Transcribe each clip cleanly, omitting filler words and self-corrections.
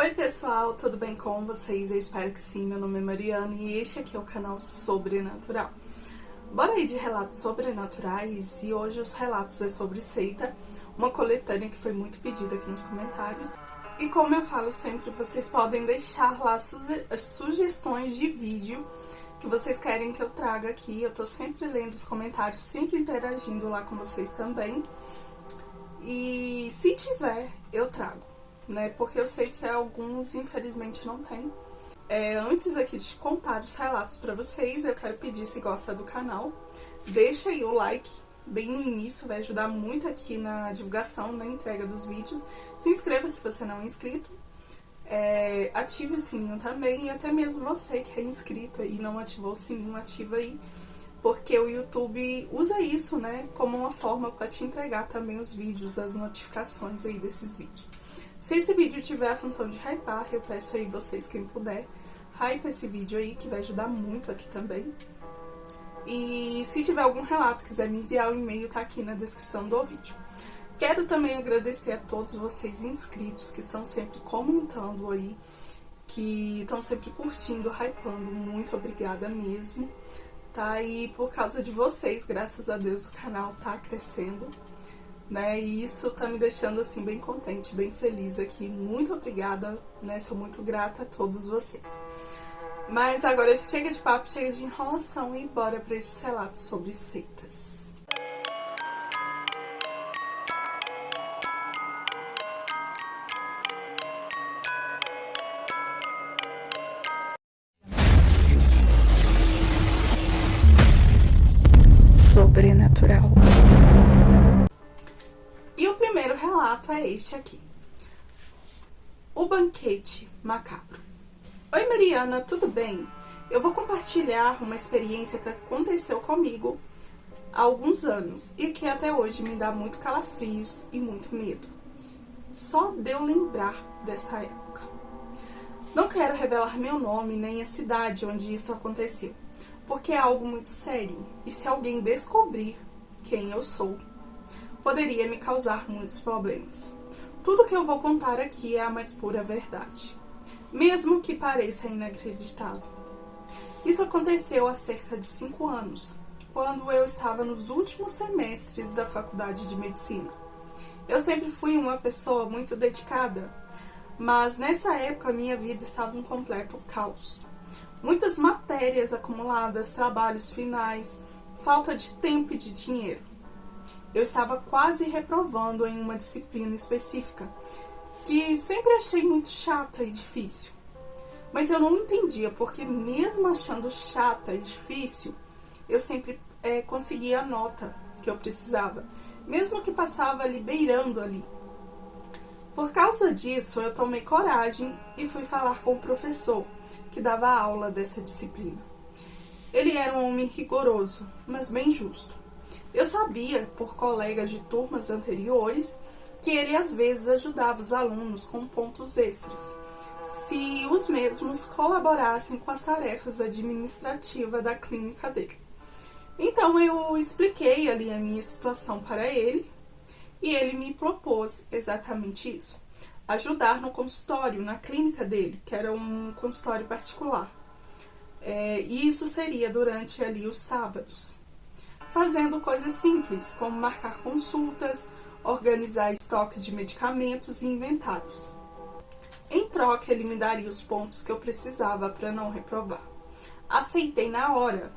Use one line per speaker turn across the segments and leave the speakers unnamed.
Oi pessoal, tudo bem com vocês? Eu espero que sim, meu nome é Mariana e este aqui é o canal Sobrenatural. Bora aí de relatos sobrenaturais e hoje os relatos é sobre seita, uma coletânea que foi muito pedida aqui nos comentários. E como eu falo sempre, vocês podem deixar lá as sugestões de vídeo que vocês querem que eu traga aqui. Eu tô sempre lendo os comentários, sempre interagindo lá com vocês também. E se tiver, eu trago, né? Porque eu sei que alguns, infelizmente, não tem. Antes aqui de contar os relatos pra vocês, eu quero pedir, se gosta do canal, deixa aí o like bem no início, vai ajudar muito aqui na divulgação, na entrega dos vídeos. Se inscreva se você não é inscrito. Ative o sininho também, e até mesmo você que é inscrito e não ativou o sininho, ativa aí. Porque o YouTube usa isso, né, como uma forma para te entregar também os vídeos, as notificações aí desses vídeos. Se esse vídeo tiver a função de hypar, eu peço aí vocês, quem puder, hype esse vídeo aí, que vai ajudar muito aqui também. E se tiver algum relato, quiser me enviar, o e-mail tá aqui na descrição do vídeo. Quero também agradecer a todos vocês inscritos que estão sempre comentando aí, que estão sempre curtindo, hypando. Muito obrigada mesmo. Tá? E por causa de vocês, graças a Deus, o canal tá crescendo, né? E isso tá me deixando, assim, bem contente, bem feliz aqui. Muito obrigada, né? Sou muito grata a todos vocês. Mas agora chega de papo, chega de enrolação e bora pra esses relatos sobre seitas. Sobrenatural. E o primeiro relato é este aqui. O banquete macabro. Oi Mariana, tudo bem? Eu vou compartilhar uma experiência que aconteceu comigo há alguns anos e que até hoje me dá muito calafrios e muito medo. Só de eu lembrar dessa época. Não quero revelar meu nome nem a cidade onde isso aconteceu, porque é algo muito sério, e se alguém descobrir quem eu sou, poderia me causar muitos problemas. Tudo que eu vou contar aqui é a mais pura verdade, mesmo que pareça inacreditável. Isso aconteceu há cerca de 5 anos, quando eu estava nos últimos semestres da faculdade de medicina. Eu sempre fui uma pessoa muito dedicada, mas nessa época minha vida estava um completo caos. Muitas matérias acumuladas, trabalhos finais, falta de tempo e de dinheiro. Eu estava quase reprovando em uma disciplina específica, que sempre achei muito chata e difícil. Mas eu não entendia, porque mesmo achando chata e difícil, eu sempre conseguia a nota que eu precisava, mesmo que passava ali, beirando ali. Por causa disso, eu tomei coragem e fui falar com o professor que dava aula dessa disciplina. Ele era um homem rigoroso, mas bem justo. Eu sabia, por colegas de turmas anteriores, que ele às vezes ajudava os alunos com pontos extras, se os mesmos colaborassem com as tarefas administrativas da clínica dele. Então eu expliquei ali a minha situação para ele, e ele me propôs exatamente isso. Ajudar no consultório, na clínica dele, que era um consultório particular. E isso seria durante ali os sábados. Fazendo coisas simples, como marcar consultas, organizar estoque de medicamentos e inventários. Em troca, ele me daria os pontos que eu precisava para não reprovar. Aceitei na hora.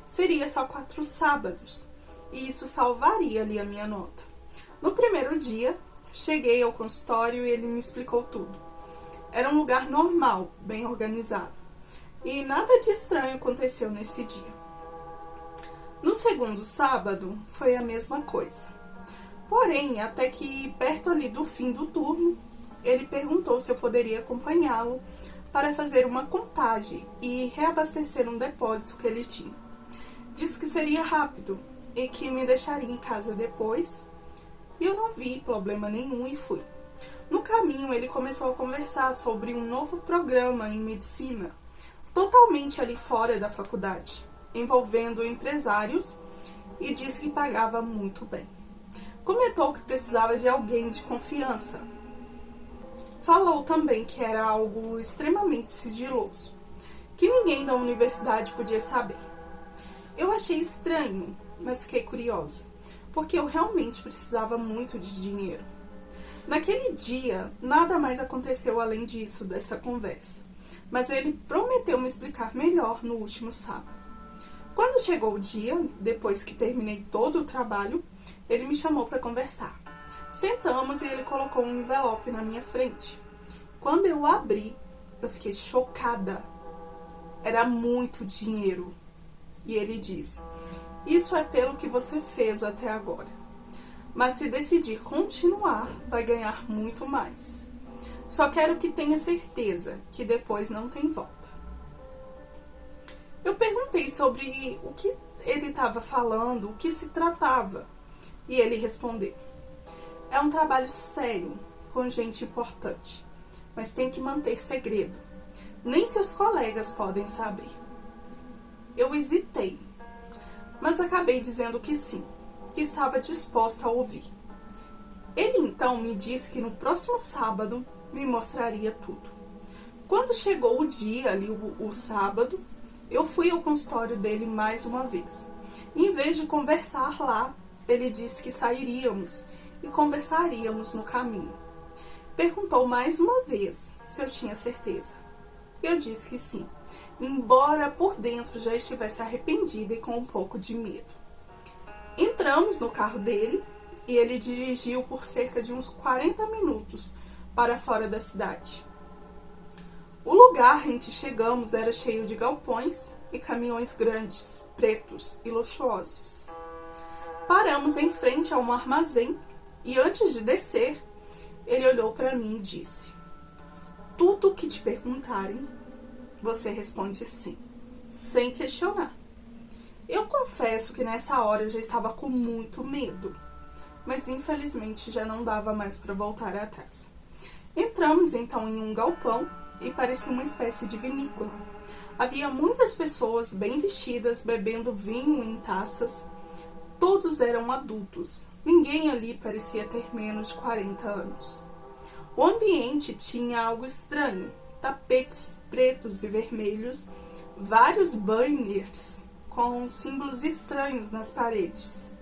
Seria só 4 sábados, e isso salvaria ali a minha nota. No primeiro dia, cheguei ao consultório e ele me explicou tudo. Era um lugar normal, bem organizado. E nada de estranho aconteceu nesse dia. No segundo sábado, foi a mesma coisa. Porém, até que perto ali do fim do turno, ele perguntou se eu poderia acompanhá-lo para fazer uma contagem e reabastecer um depósito que ele tinha. Disse que seria rápido e que me deixaria em casa depois. E eu não vi problema nenhum e fui. No caminho, ele começou a conversar sobre um novo programa em medicina, totalmente ali fora da faculdade, envolvendo empresários, e disse que pagava muito bem. Comentou que precisava de alguém de confiança. Falou também que era algo extremamente sigiloso, que ninguém da universidade podia saber. Eu achei estranho, mas fiquei curiosa, porque eu realmente precisava muito de dinheiro. Naquele dia, nada mais aconteceu além disso, dessa conversa, mas ele prometeu me explicar melhor no último sábado. Quando chegou o dia, depois que terminei todo o trabalho, ele me chamou para conversar. Sentamos e ele colocou um envelope na minha frente. Quando eu abri, eu fiquei chocada. Era muito dinheiro. E ele disse: isso é pelo que você fez até agora. Mas se decidir continuar, vai ganhar muito mais. Só quero que tenha certeza que depois não tem volta. Eu perguntei sobre o que ele estava falando, o que se tratava. E ele respondeu: é um trabalho sério, com gente importante, mas tem que manter segredo. Nem seus colegas podem saber. Eu hesitei, mas acabei dizendo que sim, que estava disposta a ouvir. Ele então me disse que no próximo sábado me mostraria tudo. Quando chegou o dia ali, o sábado, eu fui ao consultório dele mais uma vez. Em vez de conversar lá, ele disse que sairíamos e conversaríamos no caminho. Perguntou mais uma vez se eu tinha certeza. Eu disse que sim, embora por dentro já estivesse arrependida e com um pouco de medo. Entramos no carro dele e ele dirigiu por cerca de uns 40 minutos para fora da cidade. O lugar em que chegamos era cheio de galpões e caminhões grandes, pretos e luxuosos. Paramos em frente a um armazém e antes de descer, ele olhou para mim e disse: tudo o que te perguntarem, você responde sim, sem questionar. Eu confesso que nessa hora eu já estava com muito medo, mas infelizmente já não dava mais para voltar atrás. Entramos então em um galpão e parecia uma espécie de vinícola. Havia muitas pessoas bem vestidas, bebendo vinho em taças. Todos eram adultos. Ninguém ali parecia ter menos de 40 anos. O ambiente tinha algo estranho. Tapetes pretos e vermelhos, vários banners com símbolos estranhos nas paredes.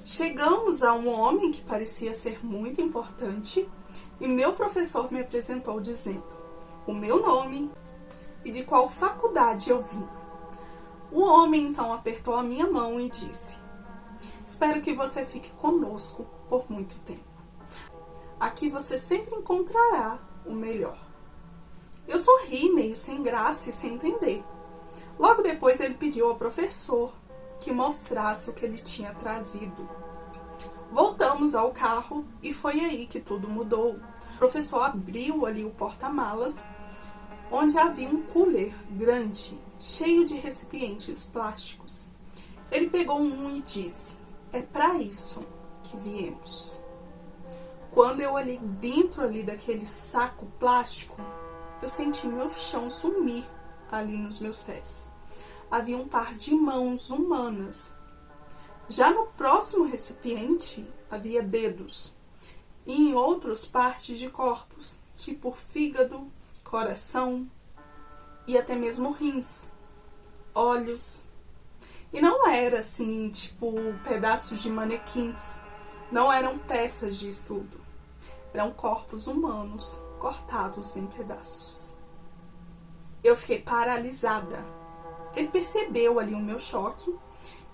Chegamos a um homem que parecia ser muito importante e meu professor me apresentou dizendo o meu nome e de qual faculdade eu vim. O homem então apertou a minha mão e disse: espero que você fique conosco por muito tempo. Aqui você sempre encontrará o melhor. Eu sorri, meio sem graça e sem entender. Logo depois ele pediu ao professor que mostrasse o que ele tinha trazido. Voltamos ao carro e foi aí que tudo mudou. O professor abriu ali o porta-malas, onde havia um cooler grande, cheio de recipientes plásticos. Ele pegou um e disse: é para isso que viemos. Quando eu olhei dentro ali daquele saco plástico, eu senti meu chão sumir ali nos meus pés. Havia um par de mãos humanas. Já no próximo recipiente havia dedos. E em outros partes de corpos, tipo fígado, coração e até mesmo rins, olhos. E não era assim, tipo pedaços de manequins. Não eram peças de estudo. Eram corpos humanos cortados em pedaços. Eu fiquei paralisada. Ele percebeu ali o meu choque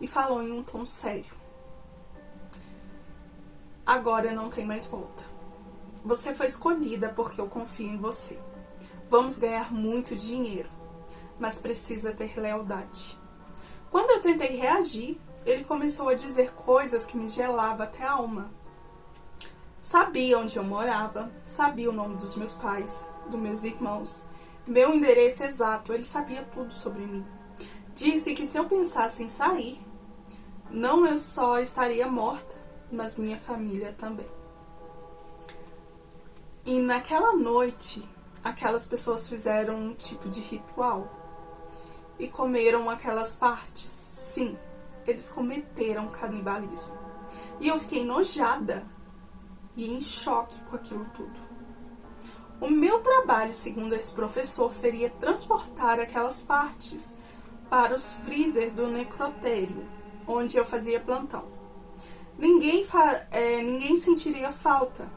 e falou em um tom sério: agora não tem mais volta. Você foi escolhida porque eu confio em você. Vamos ganhar muito dinheiro, mas precisa ter lealdade. Quando eu tentei reagir, ele começou a dizer coisas que me gelavam até a alma. Sabia onde eu morava, sabia o nome dos meus pais, dos meus irmãos, meu endereço exato, ele sabia tudo sobre mim. Disse que se eu pensasse em sair, não eu só estaria morta, mas minha família também. E naquela noite, aquelas pessoas fizeram um tipo de ritual e comeram aquelas partes. Sim, eles cometeram canibalismo. E eu fiquei enojada e em choque com aquilo tudo. O meu trabalho, segundo esse professor, seria transportar aquelas partes para os freezer do necrotério, onde eu fazia plantão. Ninguém sentiria falta.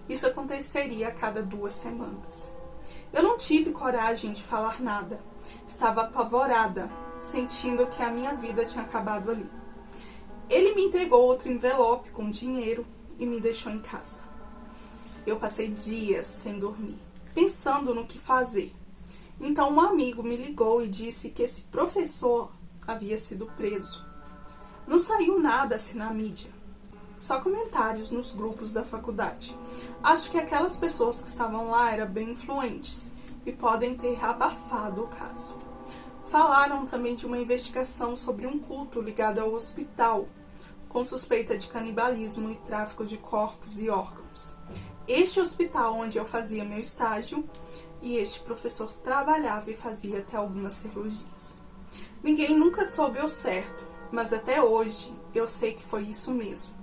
Isso aconteceria a cada 2 semanas. Eu não tive coragem de falar nada. Estava apavorada, sentindo que a minha vida tinha acabado ali. Ele me entregou outro envelope com dinheiro e me deixou em casa. Eu passei dias sem dormir, pensando no que fazer. Então um amigo me ligou e disse que esse professor havia sido preso. Não saiu nada assim na mídia, só comentários nos grupos da faculdade. Acho que aquelas pessoas que estavam lá eram bem influentes e podem ter abafado o caso. Falaram também de uma investigação sobre um culto ligado ao hospital, com suspeita de canibalismo e tráfico de corpos e órgãos. Este hospital onde eu fazia meu estágio e este professor trabalhava e fazia até algumas cirurgias. Ninguém nunca soube ao certo, mas até hoje eu sei que foi isso mesmo.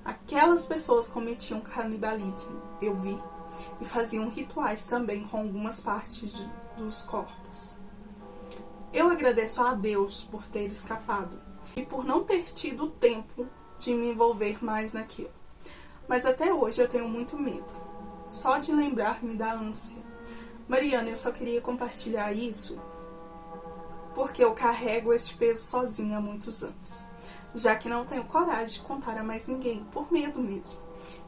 Aquelas pessoas cometiam canibalismo, eu vi, e faziam rituais também com algumas partes dos corpos. Eu agradeço a Deus por ter escapado e por não ter tido tempo de me envolver mais naquilo. Mas até hoje eu tenho muito medo. Só de lembrar me dá ânsia. Mariana, eu só queria compartilhar isso porque eu carrego este peso sozinha há muitos anos, já que não tenho coragem de contar a mais ninguém, por medo mesmo.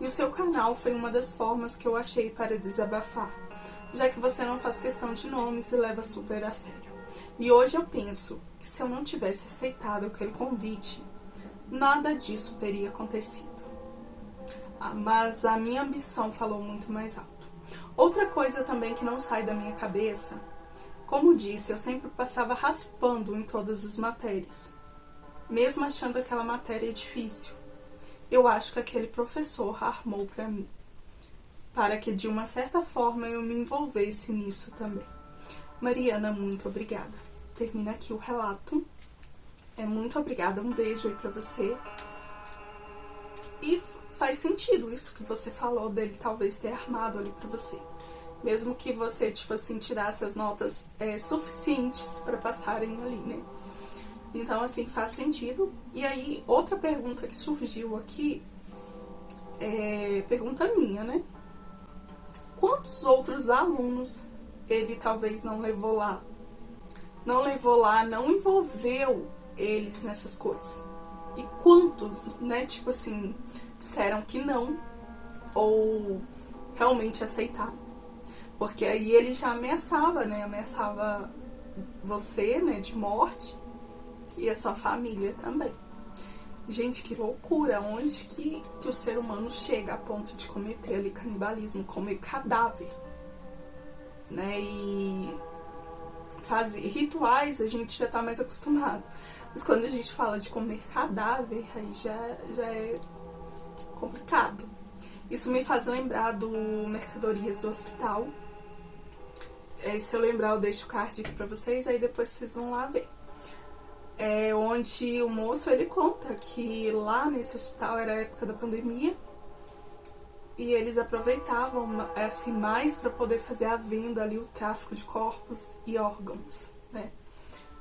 E o seu canal foi uma das formas que eu achei para desabafar, já que você não faz questão de nomes e leva super a sério. E hoje eu penso que se eu não tivesse aceitado aquele convite, nada disso teria acontecido. Mas a minha ambição falou muito mais alto. Outra coisa também que não sai da minha cabeça, como disse, eu sempre passava raspando em todas as matérias, mesmo achando aquela matéria difícil. Eu acho que aquele professor armou para mim, para que de uma certa forma eu me envolvesse nisso também. Mariana, muito obrigada. Termina aqui o relato. Muito obrigada, um beijo aí pra você. E faz sentido isso que você falou dele talvez ter armado ali pra você. Mesmo que você, tipo assim, tirasse as notas suficientes para passarem ali, né? Então, assim, faz sentido. E aí, outra pergunta que surgiu aqui, pergunta minha, né? Quantos outros alunos ele talvez não levou lá? Não envolveu eles nessas coisas? E quantos, né, tipo assim, disseram que não, ou realmente aceitaram? Porque aí ele já ameaçava, né, ameaçava você, né, de morte, e a sua família também. Gente, que loucura, onde que o ser humano chega a ponto de cometer ali canibalismo, comer cadáver, né, e fazer rituais a gente já tá mais acostumado. Mas quando a gente fala de comer cadáver, aí já é complicado. Isso me faz lembrar do Mercadorias do Hospital. Se eu lembrar, eu deixo o card aqui pra vocês, aí depois vocês vão lá ver. Onde o moço, ele conta que lá nesse hospital era a época da pandemia e eles aproveitavam assim mais para poder fazer a venda ali, o tráfico de corpos e órgãos, né?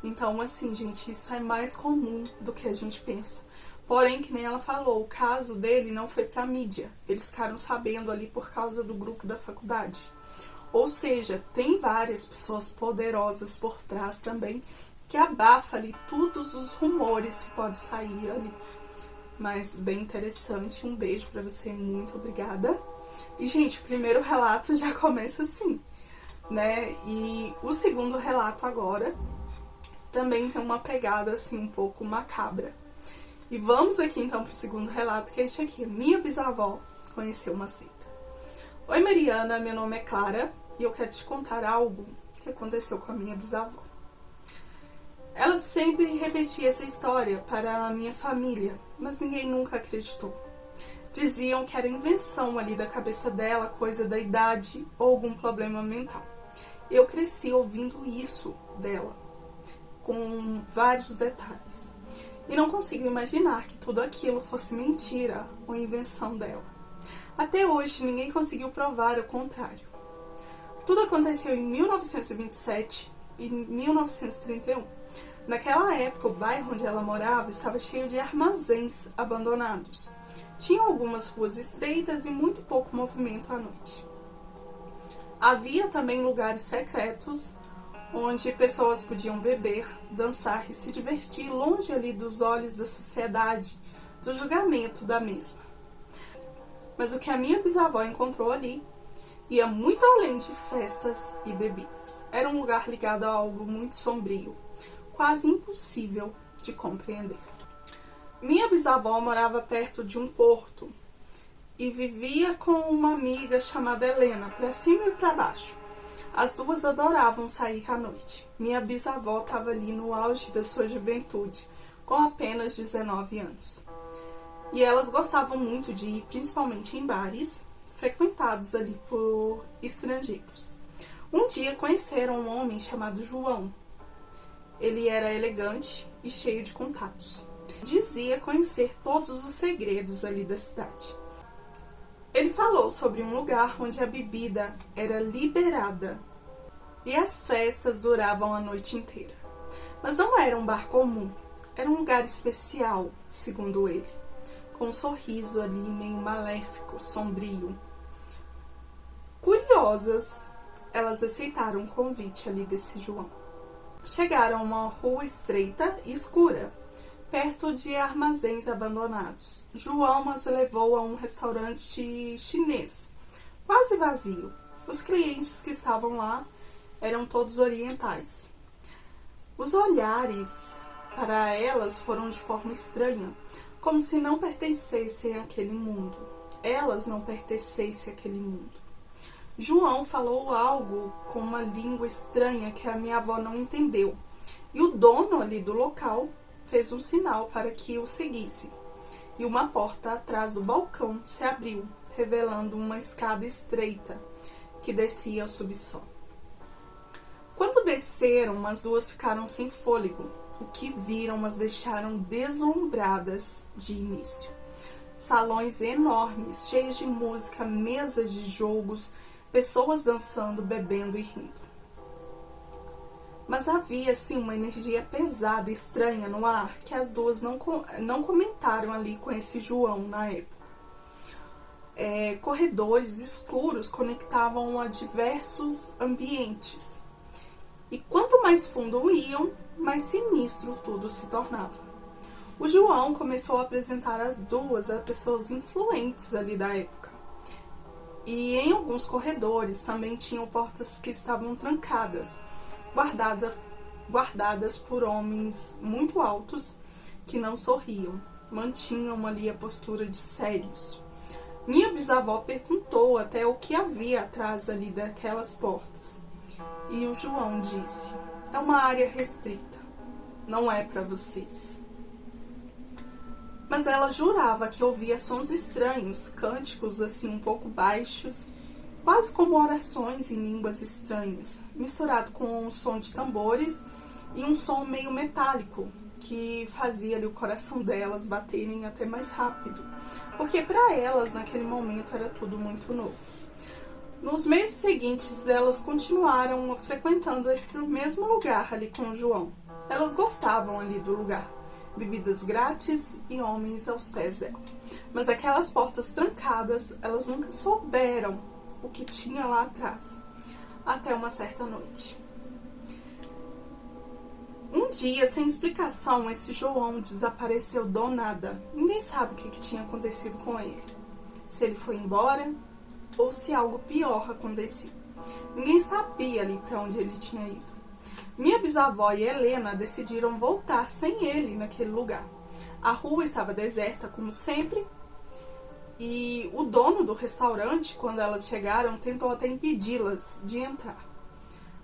Então, assim, gente, isso é mais comum do que a gente pensa. Porém, que nem ela falou, o caso dele não foi pra mídia. Eles ficaram sabendo ali por causa do grupo da faculdade. Ou seja, tem várias pessoas poderosas por trás também que abafa ali todos os rumores que pode sair ali. Mas bem interessante, um beijo pra você, muito obrigada. E, gente, o primeiro relato já começa assim, né? E o segundo relato agora também tem uma pegada assim um pouco macabra. E vamos aqui então pro segundo relato, que é este aqui. Minha bisavó conheceu uma seita. Oi, Mariana, meu nome é Clara e eu quero te contar algo que aconteceu com a minha bisavó. Ela sempre repetia essa história para a minha família, mas ninguém nunca acreditou. Diziam que era invenção ali da cabeça dela, coisa da idade ou algum problema mental. Eu cresci ouvindo isso dela, com vários detalhes. E não consigo imaginar que tudo aquilo fosse mentira ou invenção dela. Até hoje ninguém conseguiu provar o contrário. Tudo aconteceu em 1927 e 1931. Naquela época, o bairro onde ela morava estava cheio de armazéns abandonados. Tinha algumas ruas estreitas e muito pouco movimento à noite. Havia também lugares secretos onde pessoas podiam beber, dançar e se divertir longe ali dos olhos da sociedade, do julgamento da mesma. Mas o que a minha bisavó encontrou ali ia muito além de festas e bebidas. Era um lugar ligado a algo muito sombrio, quase impossível de compreender. Minha bisavó morava perto de um porto e vivia com uma amiga chamada Helena, para cima e para baixo. As duas adoravam sair à noite. Minha bisavó estava ali no auge da sua juventude, com apenas 19 anos. E elas gostavam muito de ir, principalmente em bares, frequentados ali por estrangeiros. Um dia conheceram um homem chamado João. Ele era elegante e cheio de contatos. Dizia conhecer todos os segredos ali da cidade. Ele falou sobre um lugar onde a bebida era liberada e as festas duravam a noite inteira. Mas não era um bar comum, era um lugar especial, segundo ele, com um sorriso ali meio maléfico, sombrio. Curiosas, elas aceitaram o convite ali desse João. Chegaram a uma rua estreita e escura, perto de armazéns abandonados. João as levou a um restaurante chinês, quase vazio. Os clientes que estavam lá eram todos orientais. Os olhares para elas foram de forma estranha, como se não pertencessem àquele mundo. Elas não pertencessem àquele mundo. João falou algo com uma língua estranha que a minha avó não entendeu. E o dono ali do local fez um sinal para que o seguisse. E uma porta atrás do balcão se abriu, revelando uma escada estreita que descia ao subsolo. Quando desceram, as duas ficaram sem fôlego. O que viram as deixaram deslumbradas de início. Salões enormes, cheios de música, mesas de jogos, pessoas dançando, bebendo e rindo. Mas havia, sim, uma energia pesada, estranha no ar, que as duas não comentaram ali com esse João na época. Corredores escuros conectavam a diversos ambientes. E quanto mais fundo iam, mais sinistro tudo se tornava. O João começou a apresentar as duas a pessoas influentes ali da época. E em alguns corredores também tinham portas que estavam trancadas, guardadas por homens muito altos que não sorriam, mantinham ali a postura de sérios. Minha bisavó perguntou até o que havia atrás ali daquelas portas. E o João disse: é uma área restrita, não é para vocês. Mas ela jurava que ouvia sons estranhos, cânticos assim um pouco baixos, quase como orações em línguas estranhas, misturado com um som de tambores e um som meio metálico, que fazia ali o coração delas baterem até mais rápido, porque para elas naquele momento era tudo muito novo. Nos meses seguintes, elas continuaram frequentando esse mesmo lugar ali com o João. Elas gostavam ali do lugar, bebidas grátis e homens aos pés dela. Mas aquelas portas trancadas, elas nunca souberam o que tinha lá atrás, até uma certa noite. Um dia, sem explicação, esse João desapareceu do nada. Ninguém sabe o que tinha acontecido com ele. Se ele foi embora ou se algo pior aconteceu. Ninguém sabia ali para onde ele tinha ido. Minha bisavó e Helena decidiram voltar sem ele naquele lugar. A rua estava deserta, como sempre, e o dono do restaurante, quando elas chegaram, tentou até impedi-las de entrar.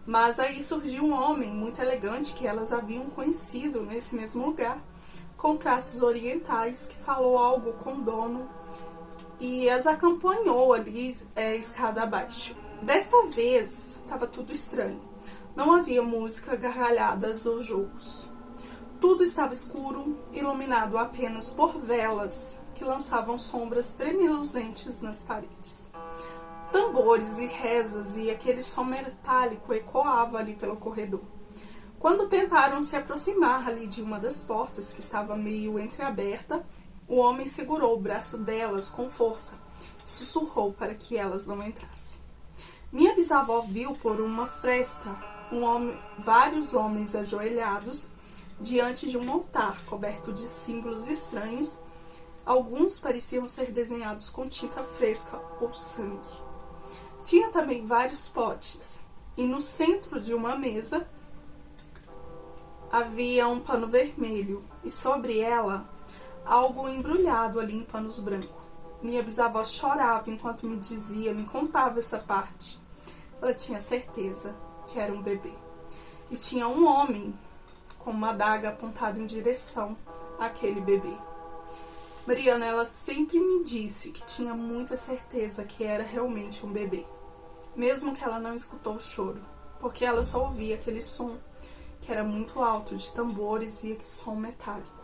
Mas aí surgiu um homem muito elegante que elas haviam conhecido nesse mesmo lugar, com traços orientais, que falou algo com o dono e as acompanhou ali escada abaixo. Desta vez, estava tudo estranho. Não havia música, gargalhadas ou jogos. Tudo estava escuro, iluminado apenas por velas que lançavam sombras tremulosas nas paredes. tambores e rezas, e aquele som metálico ecoava ali pelo corredor. Quando tentaram se aproximar ali de uma das portas, que estava meio entreaberta, o homem segurou o braço delas com força e sussurrou para que elas não entrassem. Minha bisavó viu por uma fresta vários homens ajoelhados diante de um altar coberto de símbolos estranhos. Alguns pareciam ser desenhados com tinta fresca ou sangue. Tinha também vários potes, e no centro de uma mesa havia um pano vermelho, e sobre ela algo embrulhado ali em panos brancos. Minha bisavó chorava enquanto me contava essa parte. Ela tinha certeza que era um bebê. E tinha um homem com uma adaga apontada em direção àquele bebê. Mariana, ela sempre me disse que tinha muita certeza que era realmente um bebê, mesmo que ela não escutou o choro, porque ela só ouvia aquele som que era muito alto, de tambores e aquele som metálico.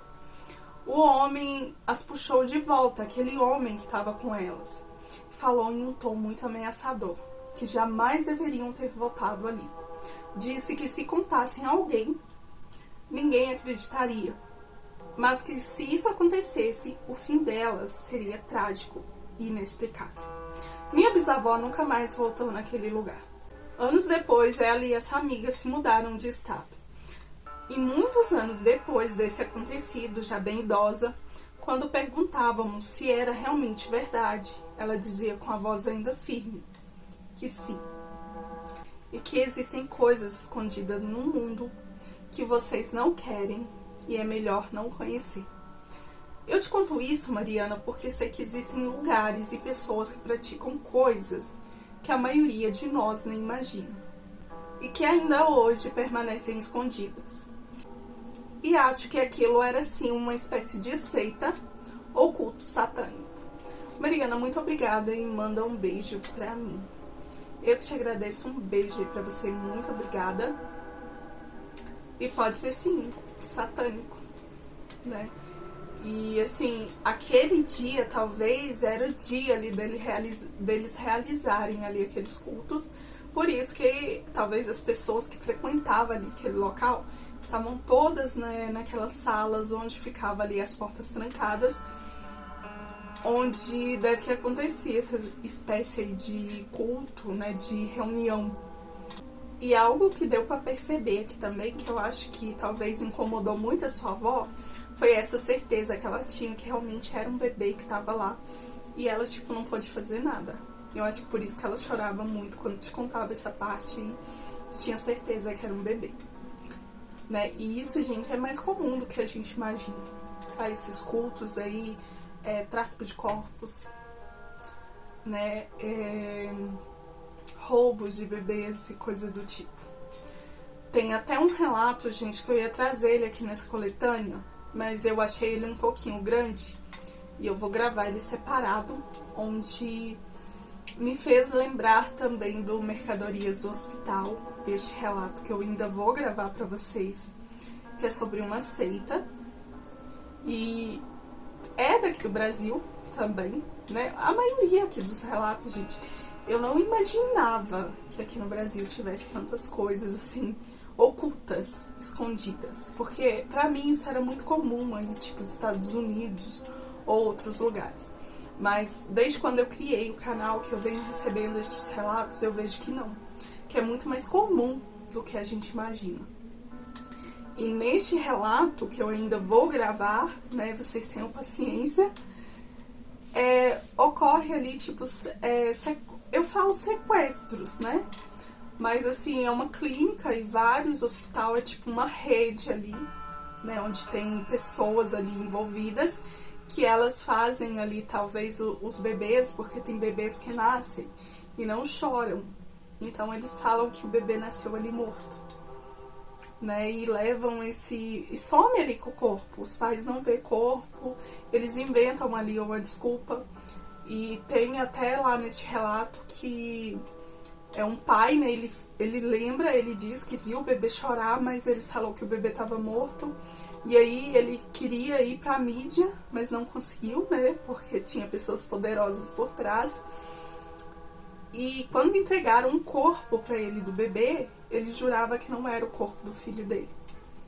O homem as puxou de volta, aquele homem que estava com elas, e falou em um tom muito ameaçador, que jamais deveriam ter voltado ali. Disse que se contassem a alguém, ninguém acreditaria, mas que se isso acontecesse, o fim delas seria trágico e inexplicável. Minha bisavó nunca mais voltou naquele lugar. Anos depois, ela e essa amiga se mudaram de estado. E muitos anos depois desse acontecido, já bem idosa, quando perguntávamos se era realmente verdade, ela dizia com a voz ainda firme que sim. E que existem coisas escondidas no mundo que vocês não querem e é melhor não conhecer. Eu te conto isso, Mariana, porque sei que existem lugares e pessoas que praticam coisas que a maioria de nós nem imagina e que ainda hoje permanecem escondidas. E acho que aquilo era sim uma espécie de seita ou culto satânico. Mariana, muito obrigada e manda um beijo pra mim. Eu que te agradeço, um beijo aí pra você, muito obrigada. E pode ser sim, satânico, né? E assim, aquele dia talvez era o dia ali deles realizarem ali aqueles cultos. Por isso que talvez as pessoas que frequentavam ali aquele local estavam todas, né, naquelas salas onde ficava ali as portas trancadas, onde deve que acontecia essa espécie de culto, né, de reunião. E algo que deu pra perceber aqui também, que eu acho que talvez incomodou muito a sua avó, foi essa certeza que ela tinha que realmente era um bebê que tava lá. E ela, tipo, não pôde fazer nada. Eu acho que por isso que ela chorava muito quando te contava essa parte e tinha certeza que era um bebê. Né? E isso, gente, é mais comum do que a gente imagina. Tá? Esses cultos aí, tráfico de corpos, né? Roubos de bebês e coisa do tipo. Tem até um relato, gente, que eu ia trazer ele aqui nessa coletânea, mas eu achei ele um pouquinho grande e eu vou gravar ele separado, onde me fez lembrar também do Mercadorias do Hospital, este relato que eu ainda vou gravar pra vocês, que é sobre uma seita e é daqui do Brasil também, né? A maioria aqui dos relatos, gente, eu não imaginava que aqui no Brasil tivesse tantas coisas assim ocultas, escondidas, porque pra mim isso era muito comum aí, tipo, os Estados Unidos ou outros lugares. Mas desde quando eu criei o canal, que eu venho recebendo estes relatos, eu vejo que não, que é muito mais comum do que a gente imagina. E neste relato, que eu ainda vou gravar, né, vocês tenham paciência, ocorre ali, tipo, eu falo sequestros, né? Mas assim, é uma clínica e vários hospitais, é tipo uma rede ali, né? Onde tem pessoas ali envolvidas, que elas fazem ali talvez os bebês, porque tem bebês que nascem e não choram. Então eles falam que o bebê nasceu ali morto, né? E levam e some ali com o corpo. Os pais não vê corpo, eles inventam ali uma desculpa. E tem até lá neste relato que é um pai, né? Ele lembra, ele diz que viu o bebê chorar, mas ele falou que o bebê estava morto. E aí ele queria ir pra mídia, mas não conseguiu, né? Porque tinha pessoas poderosas por trás. E quando entregaram um corpo para ele do bebê, ele jurava que não era o corpo do filho dele,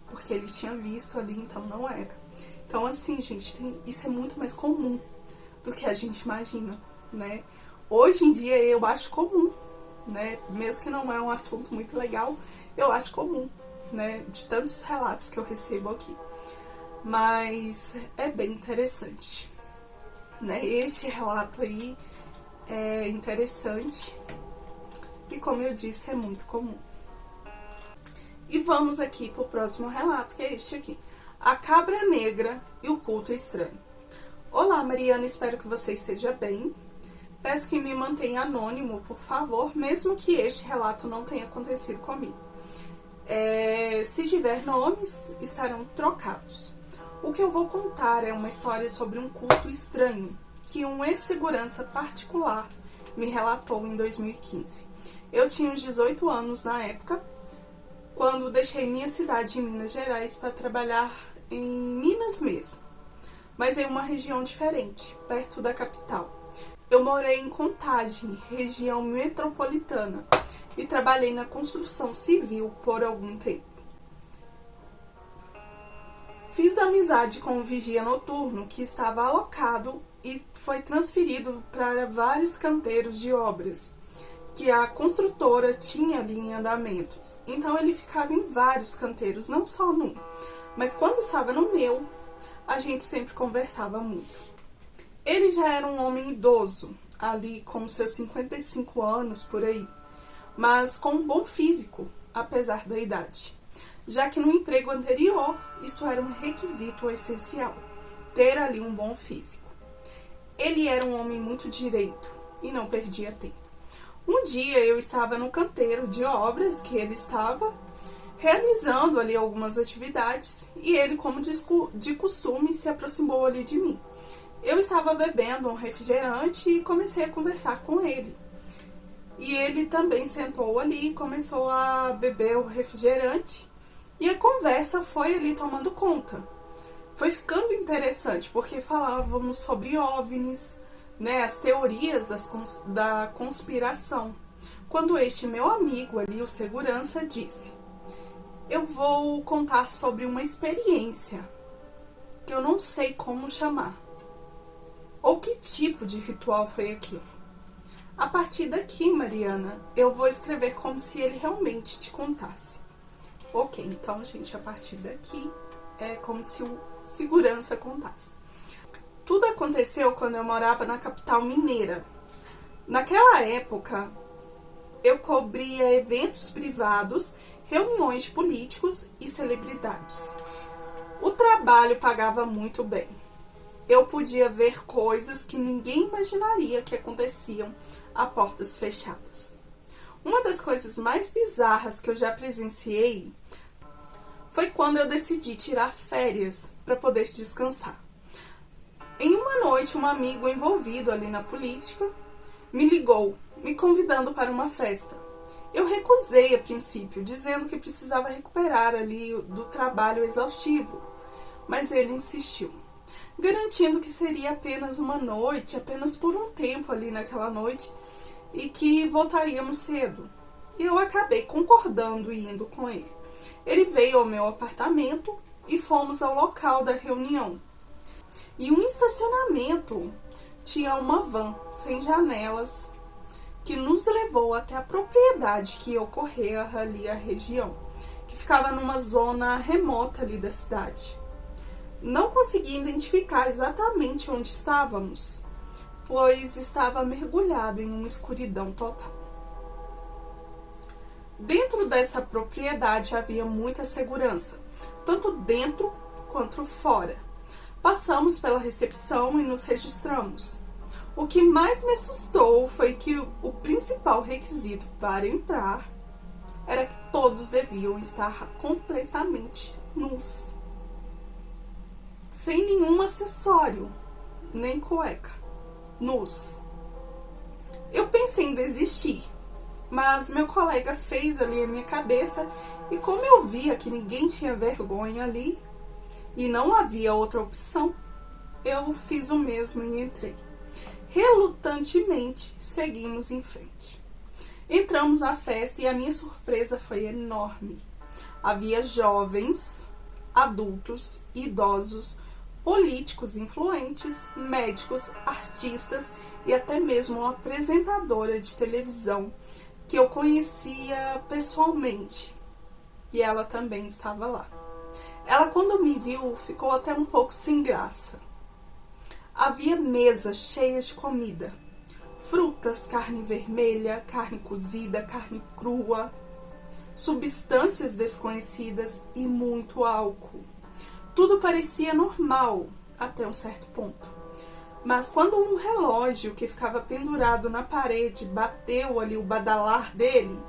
porque ele tinha visto ali, então não era. Então, assim, gente, isso é muito mais comum do que a gente imagina, né? Hoje em dia eu acho comum, né? Mesmo que não é um assunto muito legal, eu acho comum, né? De tantos relatos que eu recebo aqui. Mas é bem interessante, né? Este relato aí é interessante e, como eu disse, é muito comum. E vamos aqui para o próximo relato, que é este aqui. A Cabra Negra e o Culto Estranho. Olá, Mariana, espero que você esteja bem. Peço que me mantenha anônimo, por favor, mesmo que este relato não tenha acontecido comigo. Se tiver nomes, estarão trocados. O que eu vou contar é uma história sobre um culto estranho que um ex-segurança particular me relatou em 2015. Eu tinha uns 18 anos na época, quando deixei minha cidade em Minas Gerais para trabalhar em Minas mesmo, mas em uma região diferente, perto da capital. Eu morei em Contagem, região metropolitana, e trabalhei na construção civil por algum tempo. Fiz amizade com um vigia noturno que estava alocado e foi transferido para vários canteiros de obras que a construtora tinha ali em andamentos. Então ele ficava em vários canteiros, não só num. Mas quando estava no meu, a gente sempre conversava muito. Ele já era um homem idoso, ali com seus 55 anos por aí, mas com um bom físico, apesar da idade. Já que no emprego anterior, isso era um requisito essencial, ter ali um bom físico. Ele era um homem muito direito e não perdia tempo. Um dia eu estava no canteiro de obras que ele estava realizando ali algumas atividades e ele, como de costume, se aproximou ali de mim. Eu estava bebendo um refrigerante e comecei a conversar com ele. E ele também sentou ali e começou a beber o refrigerante. E a conversa foi ali tomando conta. Foi ficando interessante, porque falávamos sobre OVNIs, né, as teorias da conspiração. Quando este meu amigo ali, o segurança, disse: eu vou contar sobre uma experiência que eu não sei como chamar. Ou que tipo de ritual foi aquilo? A partir daqui, Mariana, eu vou escrever como se ele realmente te contasse. Ok, então, gente, a partir daqui é como se o segurança contasse. Tudo aconteceu quando eu morava na capital mineira. Naquela época, eu cobria eventos privados, reuniões de políticos e celebridades. O trabalho pagava muito bem. Eu podia ver coisas que ninguém imaginaria que aconteciam a portas fechadas. Uma das coisas mais bizarras que eu já presenciei foi quando eu decidi tirar férias para poder descansar. Em uma noite, um amigo envolvido ali na política me ligou, me convidando para uma festa. Eu recusei a princípio, dizendo que precisava recuperar ali do trabalho exaustivo, mas ele insistiu, garantindo que seria apenas uma noite, apenas por um tempo ali naquela noite, e que voltaríamos cedo. E eu acabei concordando e indo com ele. Ele veio ao meu apartamento e fomos ao local da reunião. E um estacionamento tinha uma van sem janelas que nos levou até a propriedade que ocorria ali a região, que ficava numa zona remota ali da cidade. Não consegui identificar exatamente onde estávamos, pois estava mergulhado em uma escuridão total. Dentro dessa propriedade havia muita segurança, tanto dentro quanto fora. Passamos pela recepção e nos registramos. O que mais me assustou foi que o principal requisito para entrar era que todos deviam estar completamente nus, sem nenhum acessório, nem cueca, nus. Eu pensei em desistir, mas meu colega fez ali a minha cabeça e como eu via que ninguém tinha vergonha ali e não havia outra opção, eu fiz o mesmo e entrei. Relutantemente, seguimos em frente. Entramos na festa e a minha surpresa foi enorme. Havia jovens, adultos, idosos, políticos influentes, médicos, artistas e até mesmo uma apresentadora de televisão que eu conhecia pessoalmente. E ela também estava lá. Ela, quando me viu, ficou até um pouco sem graça. Havia mesas cheias de comida. Frutas, carne vermelha, carne cozida, carne crua, substâncias desconhecidas e muito álcool. Tudo parecia normal até um certo ponto. Mas quando um relógio que ficava pendurado na parede bateu ali o badalar dele,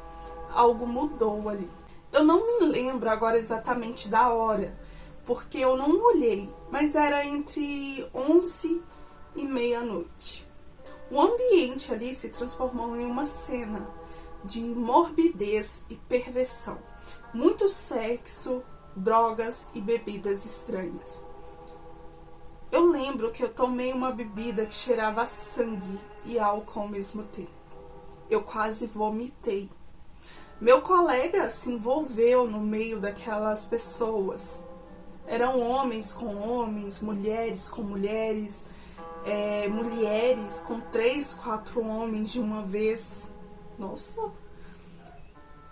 algo mudou ali. Eu não me lembro agora exatamente da hora, porque eu não olhei, mas era entre 11 e meia-noite. O ambiente ali se transformou em uma cena de morbidez e perversão. Muito sexo, drogas e bebidas estranhas. Eu lembro que eu tomei uma bebida que cheirava a sangue e álcool ao mesmo tempo. Eu quase vomitei. Meu colega se envolveu no meio daquelas pessoas. Eram homens com homens, mulheres com mulheres, mulheres com 3, 4 homens de uma vez. Nossa!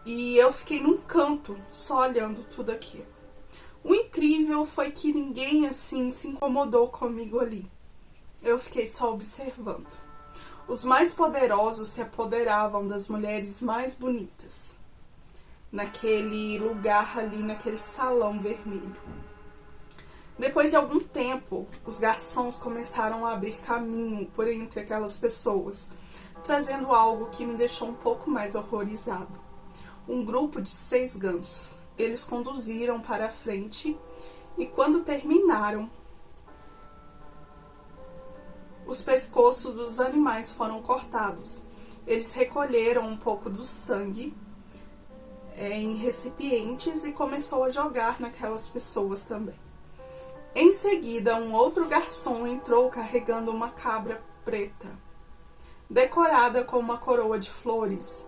E eu fiquei num canto, só olhando tudo aquilo. O incrível foi que ninguém assim se incomodou comigo ali. Eu fiquei só observando. Os mais poderosos se apoderavam das mulheres mais bonitas, naquele lugar ali, naquele salão vermelho. Depois de algum tempo, os garçons começaram a abrir caminho por entre aquelas pessoas, trazendo algo que me deixou um pouco mais horrorizado. Um grupo de 6 gansos. Eles conduziram para a frente e quando terminaram, os pescoços dos animais foram cortados. Eles recolheram um pouco do sangue em recipientes e começou a jogar naquelas pessoas também. Em seguida, um outro garçom entrou carregando uma cabra preta, decorada com uma coroa de flores.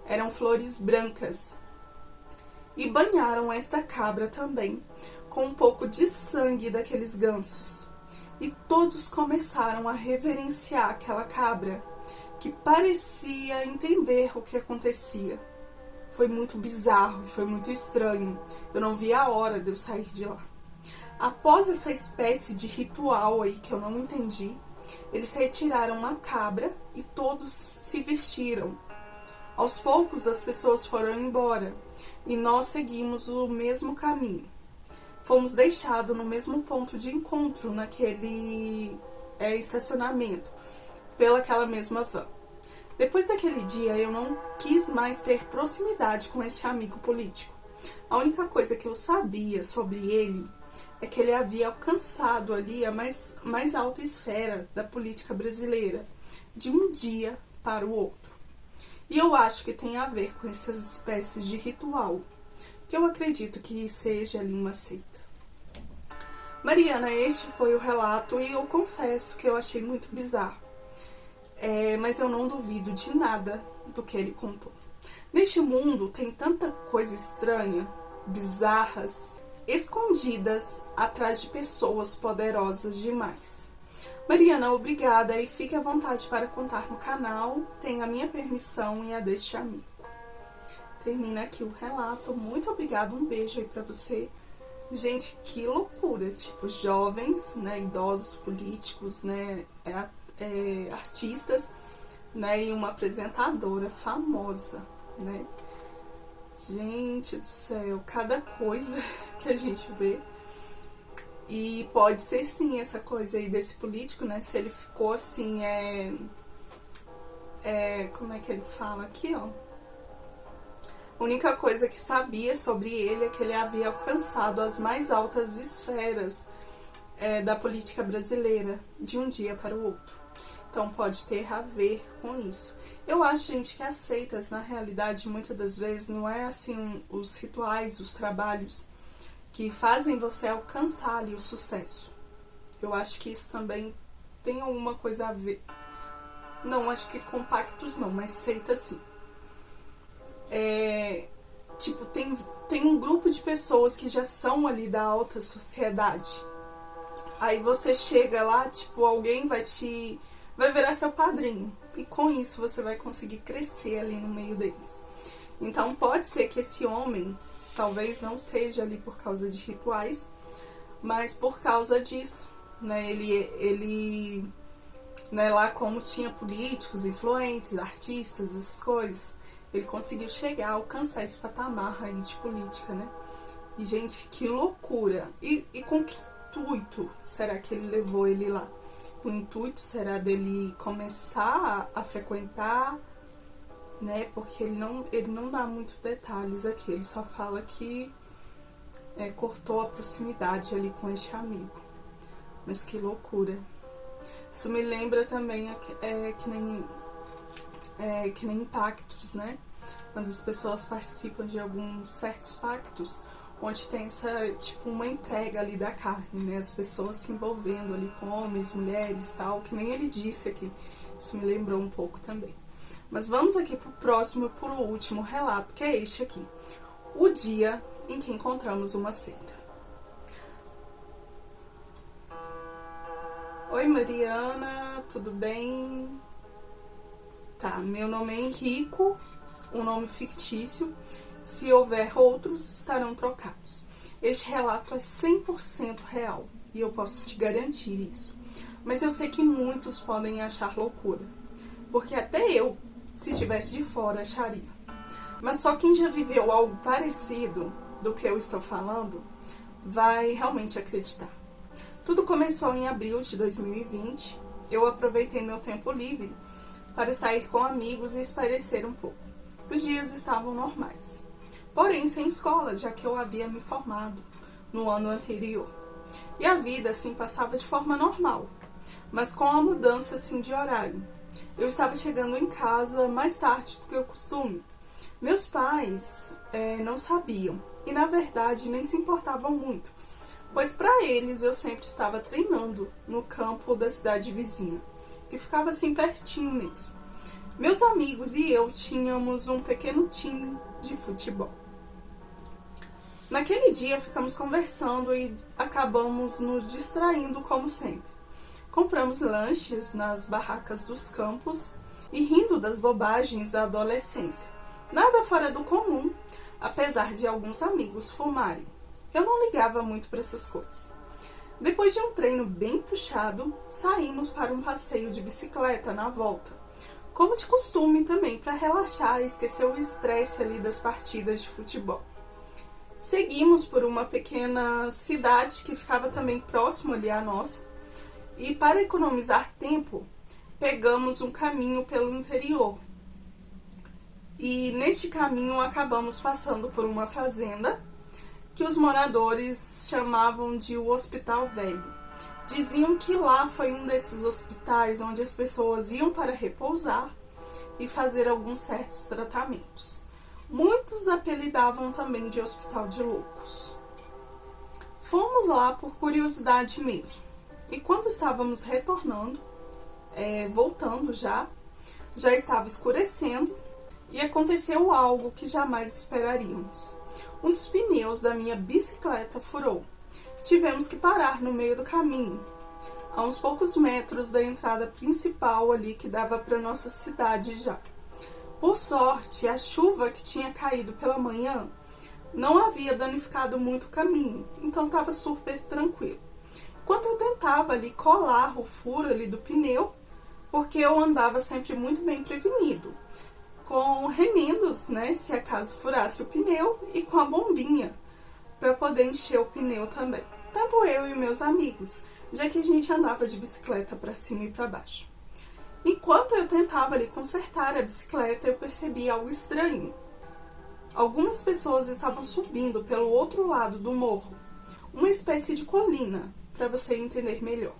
Eram flores brancas. E banharam esta cabra também com um pouco de sangue daqueles gansos. E todos começaram a reverenciar aquela cabra, que parecia entender o que acontecia. Foi muito bizarro, foi muito estranho. Eu não vi a hora de eu sair de lá. Após essa espécie de ritual aí que eu não entendi, eles retiraram a cabra e todos se vestiram. Aos poucos as pessoas foram embora e nós seguimos o mesmo caminho. Fomos deixados no mesmo ponto de encontro naquele estacionamento, pelaquela mesma van. Depois daquele dia eu não quis mais ter proximidade com este amigo político. A única coisa que eu sabia sobre ele é que ele havia alcançado ali a mais alta esfera da política brasileira, de um dia para o outro. E eu acho que tem a ver com essas espécies de ritual, que eu acredito que seja ali uma seita. Mariana, este foi o relato e eu confesso que eu achei muito bizarro. Mas eu não duvido de nada do que ele contou. Neste mundo tem tanta coisa estranha, bizarras, escondidas atrás de pessoas poderosas demais. Mariana, obrigada e fique à vontade para contar no canal. Tem a minha permissão e a deste amigo. Termina aqui o relato. Muito obrigada, um beijo aí pra você. Gente, que loucura, tipo, jovens, né, idosos, políticos, né, artistas, né, e uma apresentadora famosa, né. Gente do céu, cada coisa que a gente vê. E pode ser sim essa coisa aí desse político, né, se ele ficou assim, como é que ele fala aqui, ó. A única coisa que sabia sobre ele é que ele havia alcançado as mais altas esferas da política brasileira, de um dia para o outro. Então pode ter a ver com isso. Eu acho, gente, que as seitas, na realidade, muitas das vezes, não é assim os rituais, os trabalhos que fazem você alcançar ali o sucesso. Eu acho que isso também tem alguma coisa a ver Não, acho que compactos não, mas seita sim. Tipo, tem um grupo de pessoas que já são ali da alta sociedade. Aí você chega lá, tipo, alguém vai virar seu padrinho. E com isso você vai conseguir crescer ali no meio deles. Então pode ser que esse homem, talvez não seja ali por causa de rituais, mas por causa disso, né? Ele né, lá como tinha políticos, influentes, artistas, essas coisas, ele conseguiu chegar, alcançar esse patamar aí de política, né? E, gente, que loucura! E com que intuito será que ele levou ele lá? O intuito será dele começar a frequentar, né? Porque ele não dá muito detalhes aqui, ele só fala que cortou a proximidade ali com este amigo. Mas que loucura! Isso me lembra também que nem pactos, né? Quando as pessoas participam de alguns certos pactos, onde tem tipo, uma entrega ali da carne, né? As pessoas se envolvendo ali com homens, mulheres, tal, que nem ele disse aqui. Isso me lembrou um pouco também. Mas vamos aqui pro próximo e pro último relato, que é este aqui. O dia em que encontramos uma seita. Oi, Mariana, tudo bem? Tá, meu nome é Henrico, um nome fictício. Se houver outros, estarão trocados. Este relato é 100% real e eu posso te garantir isso. Mas eu sei que muitos podem achar loucura, porque até eu, se estivesse de fora, acharia. Mas só quem já viveu algo parecido do que eu estou falando vai realmente acreditar. Tudo começou em abril de 2020. Eu aproveitei meu tempo livre para sair com amigos e espairecer um pouco. Os dias estavam normais, porém sem escola, já que eu havia me formado no ano anterior. E a vida, assim, passava de forma normal, mas com a mudança, assim, de horário. Eu estava chegando em casa mais tarde do que o costume. Meus pais não sabiam e, na verdade, nem se importavam muito, pois para eles eu sempre estava treinando no campo da cidade vizinha, que ficava assim pertinho mesmo. Meus amigos e eu tínhamos um pequeno time de futebol. Naquele dia ficamos conversando e acabamos nos distraindo como sempre. Compramos lanches nas barracas dos campos e rindo das bobagens da adolescência. Nada fora do comum, apesar de alguns amigos fumarem. Eu não ligava muito para essas coisas. Depois de um treino bem puxado, saímos para um passeio de bicicleta na volta, como de costume também, para relaxar e esquecer o estresse ali das partidas de futebol. Seguimos por uma pequena cidade que ficava também próximo ali à nossa, e para economizar tempo, pegamos um caminho pelo interior. E neste caminho acabamos passando por uma fazenda que os moradores chamavam de o Hospital Velho. Diziam que lá foi um desses hospitais onde as pessoas iam para repousar e fazer alguns certos tratamentos. Muitos apelidavam também de Hospital de Loucos. Fomos lá por curiosidade mesmo. E quando estávamos retornando, voltando já estava escurecendo e aconteceu algo que jamais esperaríamos. Um dos pneus da minha bicicleta furou. Tivemos que parar no meio do caminho, a uns poucos metros da entrada principal ali que dava para nossa cidade já. Por sorte, a chuva que tinha caído pela manhã não havia danificado muito o caminho, então estava super tranquilo. Enquanto eu tentava ali colar o furo ali do pneu, porque eu andava sempre muito bem prevenido, com remendos, né, se acaso furasse o pneu, e com a bombinha para poder encher o pneu também. Tanto eu e meus amigos, já que a gente andava de bicicleta para cima e para baixo. Enquanto eu tentava ali consertar a bicicleta, eu percebi algo estranho. Algumas pessoas estavam subindo pelo outro lado do morro, uma espécie de colina, para você entender melhor,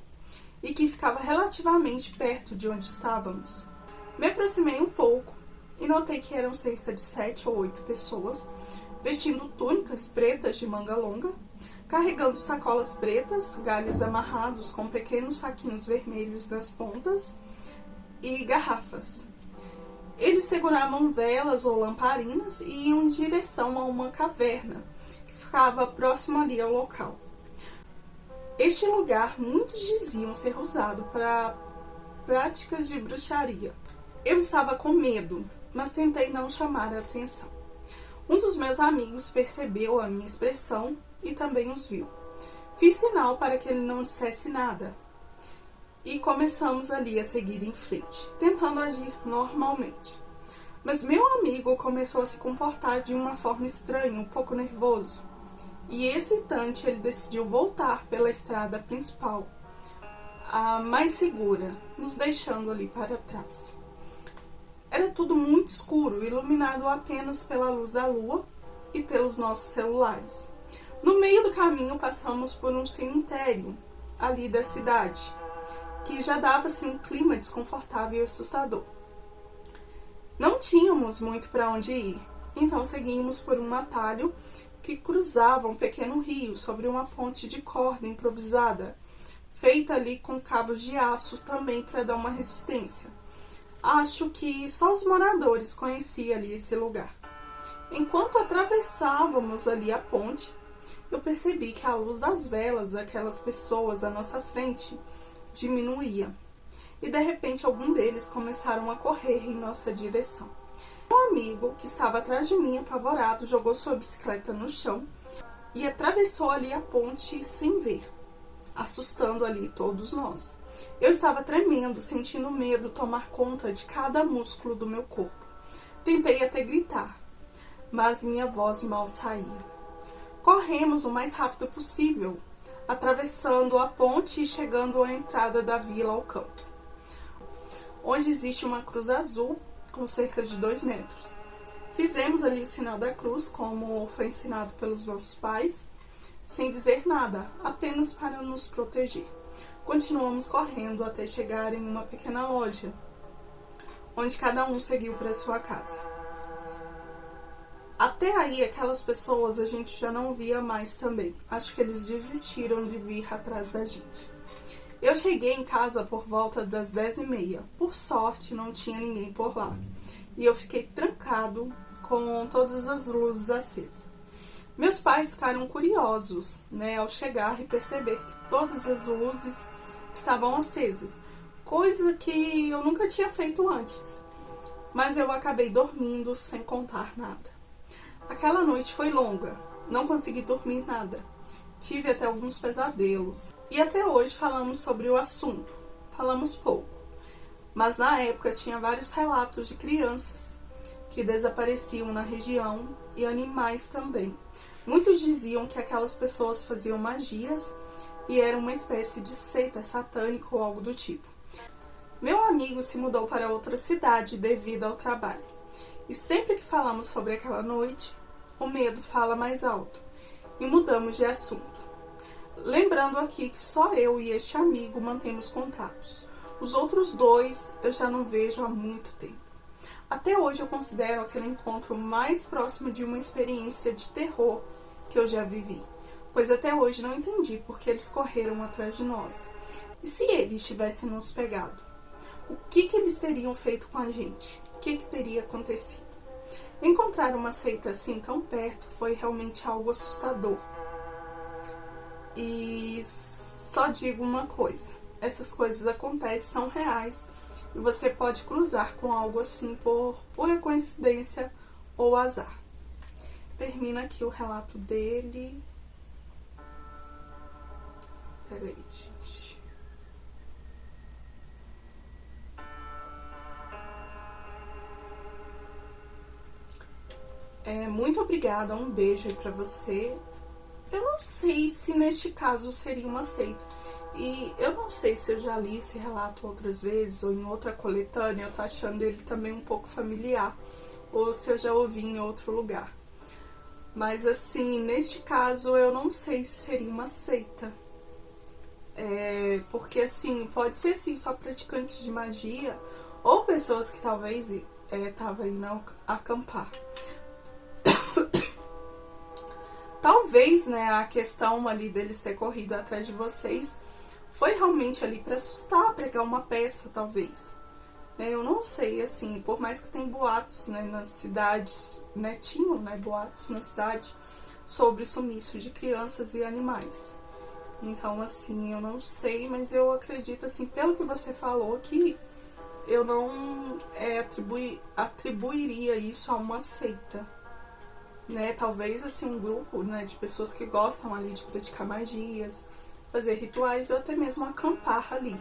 e que ficava relativamente perto de onde estávamos. Me aproximei um pouco e notei que eram cerca de 7 ou 8 pessoas, vestindo túnicas pretas de manga longa, carregando sacolas pretas, galhos amarrados com pequenos saquinhos vermelhos nas pontas, e garrafas. Eles seguravam velas ou lamparinas e iam em direção a uma caverna que ficava próximo ali ao local. Este lugar muitos diziam ser usado para práticas de bruxaria. Eu estava com medo, mas tentei não chamar a atenção. Um dos meus amigos percebeu a minha expressão e também os viu. Fiz sinal para que ele não dissesse nada. E começamos ali a seguir em frente, tentando agir normalmente. Mas meu amigo começou a se comportar de uma forma estranha, um pouco nervoso. E excitante, ele decidiu voltar pela estrada principal, a mais segura, nos deixando ali para trás. Era tudo muito escuro, iluminado apenas pela luz da lua e pelos nossos celulares. No meio do caminho passamos por um cemitério ali da cidade, que já dava assim um clima desconfortável e assustador. Não tínhamos muito para onde ir, então seguimos por um atalho que cruzava um pequeno rio sobre uma ponte de corda improvisada, feita ali com cabos de aço também para dar uma resistência. Acho que só os moradores conheciam ali esse lugar. Enquanto atravessávamos ali a ponte, eu percebi que a luz das velas daquelas pessoas à nossa frente diminuía. E de repente algum deles começaram a correr em nossa direção. Um amigo que estava atrás de mim, apavorado, jogou sua bicicleta no chão e atravessou ali a ponte sem ver, assustando ali todos nós. Eu estava tremendo, sentindo medo tomar conta de cada músculo do meu corpo. Tentei até gritar, mas minha voz mal saía. Corremos o mais rápido possível, atravessando a ponte e chegando à entrada da vila ao campo, onde existe uma cruz azul com cerca de 2 metros. Fizemos ali o sinal da cruz, como foi ensinado pelos nossos pais, sem dizer nada, apenas para nos proteger. Continuamos correndo até chegar em uma pequena loja, onde cada um seguiu para sua casa. Até aí, aquelas pessoas a gente já não via mais também. Acho que eles desistiram de vir atrás da gente. Eu cheguei em casa por volta das 10h30. Por sorte, não tinha ninguém por lá. E eu fiquei trancado com todas as luzes acesas. Meus pais ficaram curiosos, ao chegar e perceber que todas as luzes estavam acesas. Coisa que eu nunca tinha feito antes. Mas eu acabei dormindo sem contar nada. Aquela noite foi longa. Não consegui dormir nada. Tive até alguns pesadelos. E até hoje falamos sobre o assunto. Falamos pouco. Mas na época tinha vários relatos de crianças que desapareciam na região e animais também. Muitos diziam que aquelas pessoas faziam magias e era uma espécie de seita satânica ou algo do tipo. Meu amigo se mudou para outra cidade devido ao trabalho. E sempre que falamos sobre aquela noite, o medo fala mais alto. E mudamos de assunto. Lembrando aqui que só eu e este amigo mantemos contatos. Os outros 2 eu já não vejo há muito tempo. Até hoje eu considero aquele encontro mais próximo de uma experiência de terror que eu já vivi. Pois até hoje não entendi por que eles correram atrás de nós. E se eles tivessem nos pegado? O que eles teriam feito com a gente? O que teria acontecido? Encontrar uma seita assim tão perto foi realmente algo assustador. E só digo uma coisa, essas coisas acontecem, são reais, e você pode cruzar com algo assim por pura coincidência ou azar. Termina aqui o relato dele. Peraí, gente. Muito obrigada, um beijo aí pra você. Eu não sei se neste caso seria uma seita. E eu não sei se eu já li esse relato outras vezes ou em outra coletânea. Eu tô achando ele também um pouco familiar. Ou se eu já ouvi em outro lugar. Mas assim, neste caso eu não sei se seria uma seita. Porque assim, pode ser sim só praticantes de magia. Ou pessoas que talvez estavam indo acampar. Talvez, a questão ali deles ter corrido atrás de vocês foi realmente ali para assustar, pregar uma peça, talvez. Eu não sei, assim, por mais que tem boatos, né, nas cidades, né, tinham, né, boatos na cidade sobre sumiço de crianças e animais. Então, assim, eu não sei, mas eu acredito, assim, pelo que você falou, que eu não atribuiria isso a uma seita, né? Talvez, assim, um grupo, né, de pessoas que gostam ali de praticar magias, fazer rituais ou até mesmo acampar ali.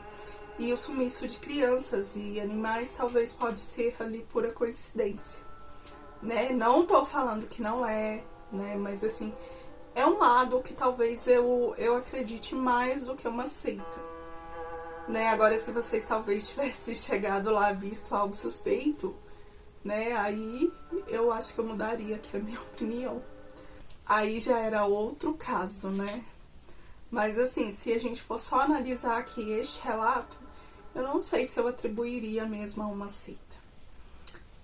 E o sumiço de crianças e animais talvez pode ser ali pura coincidência, né? Não tô falando que não é, né? Mas, assim, é um lado que talvez eu acredite mais do que uma seita, né? Agora, se vocês talvez tivessem chegado lá visto algo suspeito, né? Aí eu acho que eu mudaria aqui a minha opinião. Aí já era outro caso, né? Mas, assim, se a gente for só analisar aqui este relato, eu não sei se eu atribuiria mesmo a uma seita.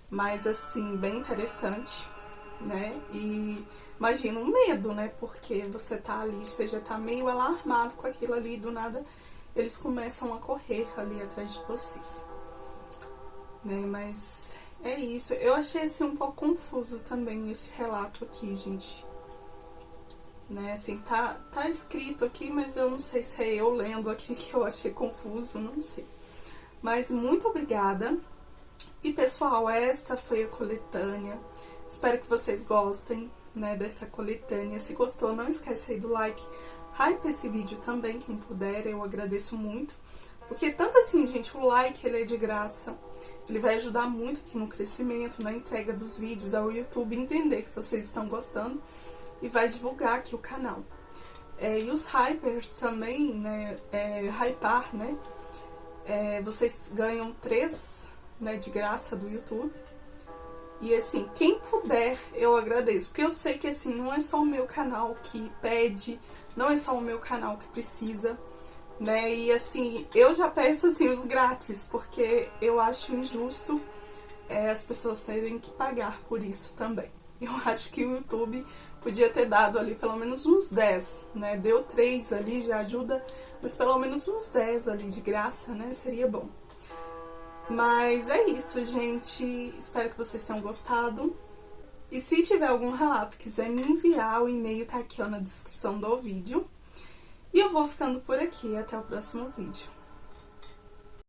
Mas, assim, bem interessante, né? E imagina o medo, né? Porque você tá ali, você já tá meio alarmado com aquilo ali, do nada eles começam a correr ali atrás de vocês, né? Mas é isso. Eu achei assim um pouco confuso também esse relato aqui, gente. Né? Assim, tá escrito aqui, mas eu não sei se é eu lendo aqui que eu achei confuso, não sei. Mas muito obrigada. E pessoal, esta foi a coletânea. Espero que vocês gostem, né, dessa coletânea. Se gostou, não esquece aí do like. Hype esse vídeo também, quem puder, eu agradeço muito. Porque tanto assim, gente, o like ele é de graça. Ele vai ajudar muito aqui no crescimento, na entrega dos vídeos, ao YouTube entender que vocês estão gostando e vai divulgar aqui o canal. E os hypers também, né, hypar, né, vocês ganham 3, né, de graça do YouTube. E assim, quem puder, eu agradeço. Porque eu sei que assim, não é só o meu canal que pede, não é só o meu canal que precisa, né? E assim, eu já peço assim os grátis, porque eu acho injusto as pessoas terem que pagar por isso também. Eu acho que o YouTube podia ter dado ali pelo menos uns 10, né? Deu 3 ali, já ajuda, mas pelo menos uns 10 ali de graça, né? Seria bom. Mas é isso, gente. Espero que vocês tenham gostado. E se tiver algum relato, quiser me enviar, o e-mail tá aqui ó, na descrição do vídeo. E eu vou ficando por aqui. Até o próximo vídeo.